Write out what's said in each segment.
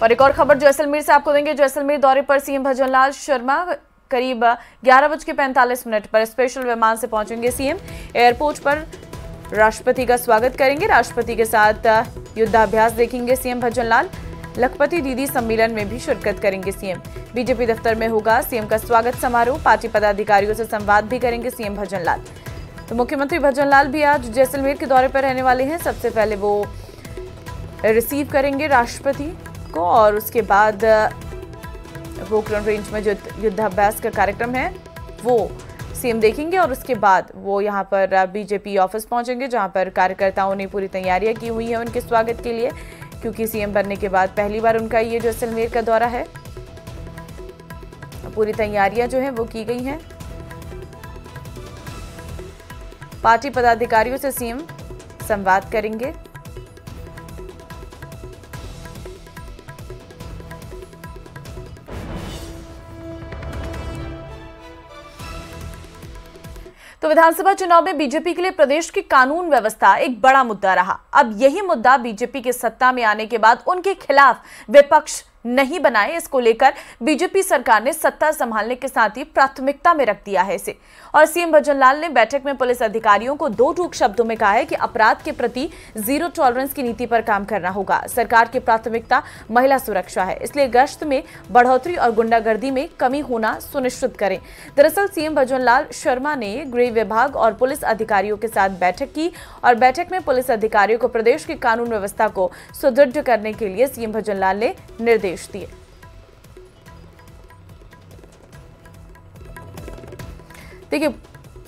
और एक और खबर जैसलमेर से आपको देंगे। जैसलमेर दौरे पर सीएम भजनलाल शर्मा करीब 11:45 पर स्पेशल विमान से पहुंचेंगे। सीएम एयरपोर्ट पर राष्ट्रपति का स्वागत करेंगे। राष्ट्रपति के साथ युद्धाभ्यास देखेंगे सीएम भजनलाल। लखपति दीदी सम्मेलन में भी शिरकत करेंगे सीएम। बीजेपी दफ्तर में होगा सीएम का स्वागत समारोह। पार्टी पदाधिकारियों से संवाद भी करेंगे सीएम भजनलाल। तो मुख्यमंत्री भजनलाल भी आज जैसलमेर के दौरे पर रहने वाले हैं। सबसे पहले वो रिसीव करेंगे राष्ट्रपति को और उसके बाद पोखरण रेंज में जो युद्धाभ्यास का कार्यक्रम है वो सीएम देखेंगे और उसके बाद वो यहां पर बीजेपी ऑफिस पहुंचेंगे, जहां पर कार्यकर्ताओं ने पूरी तैयारियां की हुई है उनके स्वागत के लिए, क्योंकि सीएम बनने के बाद पहली बार उनका ये जैसलमेर का दौरा है। पूरी तैयारियां जो है वो की गई हैं। पार्टी पदाधिकारियों से सीएम संवाद करेंगे। तो विधानसभा चुनाव में बीजेपी के लिए प्रदेश की कानून व्यवस्था एक बड़ा मुद्दा रहा। अब यही मुद्दा बीजेपी के सत्ता में आने के बाद उनके खिलाफ विपक्ष नहीं बनाए, इसको लेकर बीजेपी सरकार ने सत्ता संभालने के साथ ही प्राथमिकता में रख दिया है इसे। और सीएम भजनलाल ने बैठक में पुलिस अधिकारियों को दो टूक शब्दों में कहा है कि अपराध के प्रति जीरो टॉलरेंस की नीति पर काम करना होगा। सरकार की प्राथमिकता महिला सुरक्षा है, इसलिए गश्त में बढ़ोतरी और गुंडागर्दी में कमी होना सुनिश्चित करें। दरअसल सीएम भजनलाल शर्मा ने गृह विभाग और पुलिस अधिकारियों के साथ बैठक की और बैठक में पुलिस अधिकारियों को प्रदेश की कानून व्यवस्था को सुदृढ़ करने के लिए सीएम भजनलाल ने निर्देश दिए। देखिए,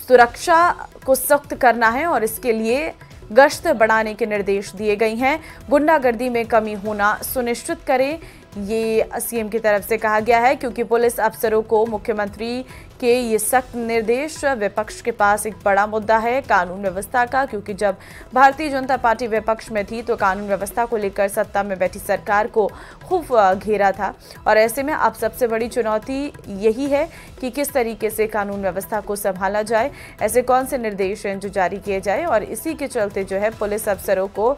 सुरक्षा को सख्त करना है और इसके लिए गश्त बढ़ाने के निर्देश दिए गए हैं। गुंडागर्दी में कमी होना सुनिश्चित करें, ये सीएम की तरफ से कहा गया है, क्योंकि पुलिस अफसरों को मुख्यमंत्री के ये सख्त निर्देश विपक्ष के पास एक बड़ा मुद्दा है कानून व्यवस्था का, क्योंकि जब भारतीय जनता पार्टी विपक्ष में थी तो कानून व्यवस्था को लेकर सत्ता में बैठी सरकार को खूब घेरा था। और ऐसे में अब सबसे बड़ी चुनौती यही है कि किस तरीके से कानून व्यवस्था को संभाला जाए, ऐसे कौन से निर्देश हैं जो जारी किए जाए। और इसी के चलते जो है पुलिस अफसरों को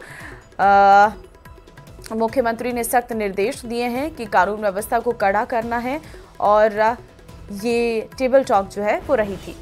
मुख्यमंत्री ने सख्त निर्देश दिए हैं कि कानून व्यवस्था को कड़ा करना है और ये टेबल टॉक जो है वो रही थी।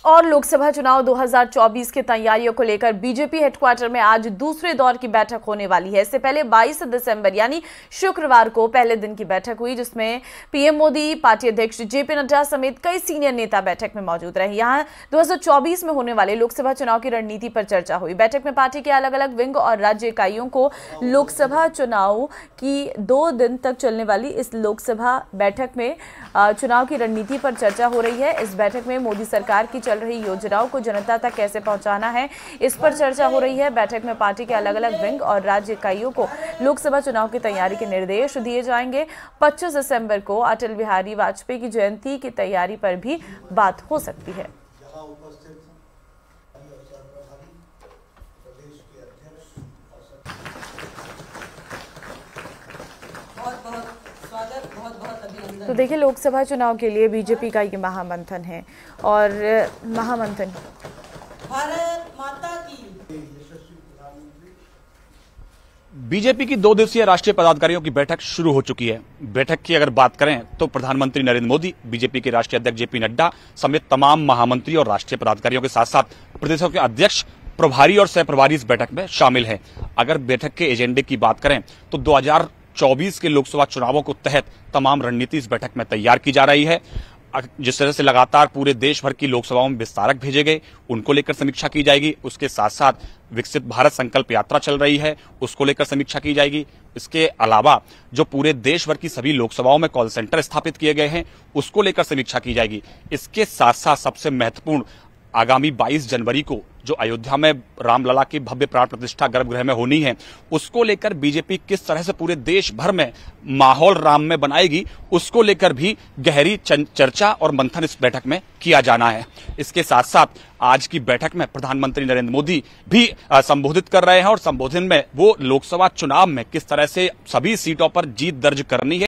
और लोकसभा चुनाव 2024 की तैयारियों को लेकर बीजेपी हेडक्वार्टर में आज दूसरे दौर की बैठक होने वाली है। इससे पहले 22 दिसंबर यानी शुक्रवार को पहले दिन की बैठक हुई, जिसमें पीएम मोदी, पार्टी अध्यक्ष जेपी नड्डा समेत कई सीनियर नेता बैठक में मौजूद रहे। यहां 2024 में होने वाले लोकसभा चुनाव की रणनीति पर चर्चा हुई। बैठक में पार्टी के अलग अलग विंग और राज्य इकाइयों को लोकसभा चुनाव की 2 दिन तक चलने वाली इस लोकसभा बैठक में चुनाव की रणनीति पर चर्चा हो रही है। इस बैठक में मोदी सरकार की चल रही योजनाओं को जनता तक कैसे पहुंचाना है, इस पर चर्चा हो रही है। बैठक में पार्टी के अलग अलग विंग और राज्य इकाइयों को लोकसभा चुनाव की तैयारी के निर्देश दिए जाएंगे। 25 दिसंबर को अटल बिहारी वाजपेयी की जयंती की तैयारी पर भी बात हो सकती है। तो देखिए, लोकसभा चुनाव के लिए बीजेपी का ये महामंथन है और महामंथन भारत माता की। बीजेपी की 2 दिवसीय राष्ट्रीय पदाधिकारियों की बैठक शुरू हो चुकी है। बैठक की अगर बात करें तो प्रधानमंत्री नरेंद्र मोदी, बीजेपी के राष्ट्रीय अध्यक्ष जेपी नड्डा समेत तमाम महामंत्री और राष्ट्रीय पदाधिकारियों के साथ साथ प्रदेशों के अध्यक्ष, प्रभारी और सह प्रभारी इस बैठक में शामिल हैं। अगर बैठक के एजेंडे की बात करें तो 2024 के लोकसभा चुनावों को तहत तमाम रणनीति इस बैठक में तैयार की जा रही है। जिस तरह से लगातार पूरे देश भर की लोकसभाओं में विस्तारक भेजे गए, उनको लेकर समीक्षा की जाएगी। उसके साथ साथ विकसित भारत संकल्प यात्रा चल रही है, उसको लेकर समीक्षा की जाएगी। इसके अलावा जो पूरे देश भर की सभी लोकसभाओं में कॉल सेंटर स्थापित किए गए हैं, उसको लेकर समीक्षा की जाएगी। इसके साथ साथ सबसे महत्वपूर्ण, आगामी 22 जनवरी को जो अयोध्या में रामलला की भव्य प्राण प्रतिष्ठा गर्भगृह में होनी है, उसको लेकर बीजेपी किस तरह से पूरे देश भर में माहौल राम में बनाएगी, उसको लेकर भी गहरी चर्चा और मंथन इस बैठक में किया जाना है। इसके साथ साथ आज की बैठक में प्रधानमंत्री नरेंद्र मोदी भी संबोधित कर रहे हैं और संबोधन में वो लोकसभा चुनाव में किस तरह से सभी सीटों पर जीत दर्ज करनी है